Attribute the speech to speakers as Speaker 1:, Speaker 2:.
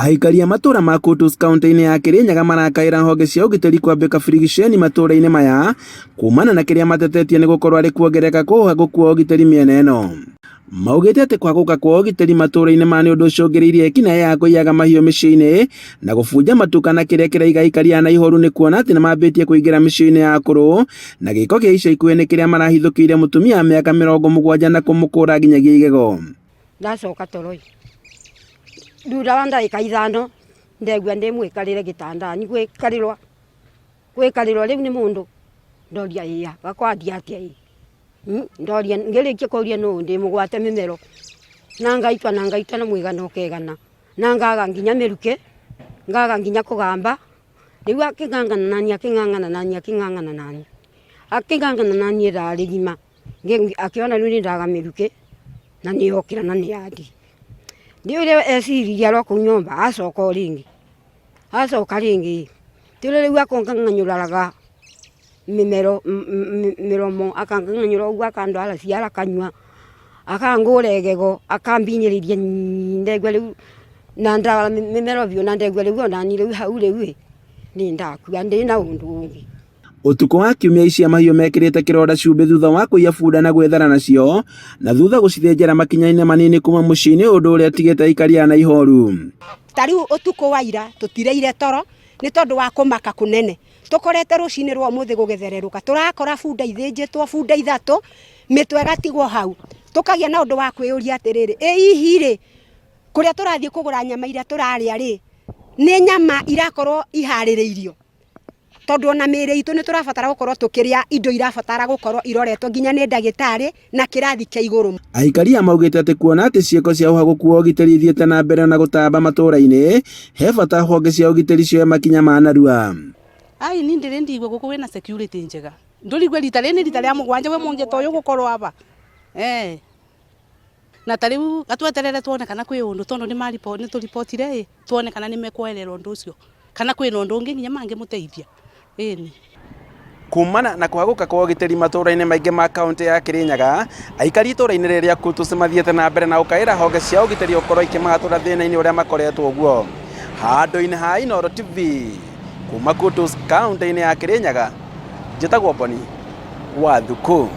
Speaker 1: Aikari a matura ma Kutus kaunti-inĩ ya Kirinyaga marakaĩra honge cia ũgitĩri kwambĩka birigiceni matũra-inĩ maya kumana na kĩrĩa matetetie nĩ gũkorwo arĩ kuongereka kwa ũhagũku wa ũgitĩri mĩena ĩno. Maugĩte atĩ kwagũka kwa ũgitĩri matũra-inĩ ma nĩ ũndũ ũcũngĩrĩirie ekinaĩ ya kũiyaga mahiũ mĩciĩ-inĩ na gũbunja matuka na kĩrĩa kĩraiga aikari a Naihoru nĩ kuona atĩ nĩ mambĩtie kũingĩra mĩciĩ-inĩ ya akũrũ, na gĩko kĩa ica ikuhĩ nĩ kĩrĩa marahithũkĩire mũtumia wa mĩaka 70 na kũmũkũra nginyagia igego.
Speaker 2: Ndacoka toroi thutha wa ndagĩka ithano ndegua ndĩmwĩkarĩre gĩtanda-inĩ gwĩkarĩrwo rĩu nĩ mũndũ ndoria ĩya gakwandia atĩa ndoria ngĩrĩkia kũria nũũ ndĩmũgwate mĩmero na ngaitwa na mwĩgana ũkegana na ngaga nginya mĩruke ngaga nginya kũgamba rĩu akĩng'ang'ana nani rarĩ gima akĩona rĩu nĩndaga mĩruke na nĩyokĩra na nĩyandi ndiũrĩa eciririe aroko nyũmba acoka rĩngĩ tĩrĩ rĩu akong'ang'anyũraga mĩromo akang'ang'anyũra ũguo akandwara ciara kanyua akangũra egego akambinyĩrĩria ndegwa rĩu na ndwara mĩmero biũ na ndegwa rĩu onani rĩu hau rĩu nĩndakua ndĩna ũndũ ũngĩ.
Speaker 1: Ũtukũ wa kiumia ici mahiũ mekĩrĩte kĩronda cumbĩ thutha wa kũiya bunda na gwethara nacio na thutha gũcithĩnjĩra makinya-inĩ manini kuma mũciĩ-inĩ, ũndũ ũrĩa tigĩte aikari a Naihoru.
Speaker 3: Tarĩu ũtukũ wa ira tũtireire toro nĩ tondũ wa kũmaka kũnene tũkorete rũcinĩ rwa mũthĩ gũgethererũka tũrakora bunda ithĩnjĩtwo bunda ithatũ mĩtwe ĩgatigwo hau tũkagĩa na ũndũ wa kwĩyũria atĩrĩrĩ hihi rĩ kũrĩa tũrathiĩ kũgũra nyama iria tũrarĩa rĩ nĩ nyama irakorwo iharĩrĩirio tondũ ona mĩĩrĩ itũ nĩ tũrabatara gũkorwo tũkĩrĩa indo irabatara gũkorwo iroretwo nginya nĩ ndagĩtarĩ na kĩrathi kĩa igũrũ.
Speaker 1: Aikari maugĩte atĩ kuona atĩ ciĩko cia ũhagũku wa ũgitĩri ithiĩte na mbere na gũtamba matũra-inĩ he bata honge cia ũgitĩri cioe makinya ma narua.
Speaker 4: Ni ndĩrĩ ndigwe gũkũ wĩna security njega ndũrigwe rita rĩrĩ rita rĩa mũgwanja we mũngĩta ũyũ gũkorwo hapa na tarĩu atweterere tuone kana kwĩ ũndũ tondũ nĩ tũripotire tuone kana nĩ mekwerera ũndũ ũcio kana kwĩna ũndũ ũngĩ nginya mangĩmũteithia.
Speaker 1: Kumana na kwagũka kwa ũgitĩri matũra-inĩ maingĩ ma kaunti ya Kirinyaga, aikari itũra-inĩ rĩrĩa Kutus mathiĩte na mbere na gũkaĩra honge cia ũgitĩri gũkorwo ikĩmahatũra thĩna-inĩ ũrĩa makoretwo ũguo. Handũ-inĩ ha Inooro TV kuma Kutus kaunti-inĩ ya Kirinyaga, njĩtagwo Boni Wathuku.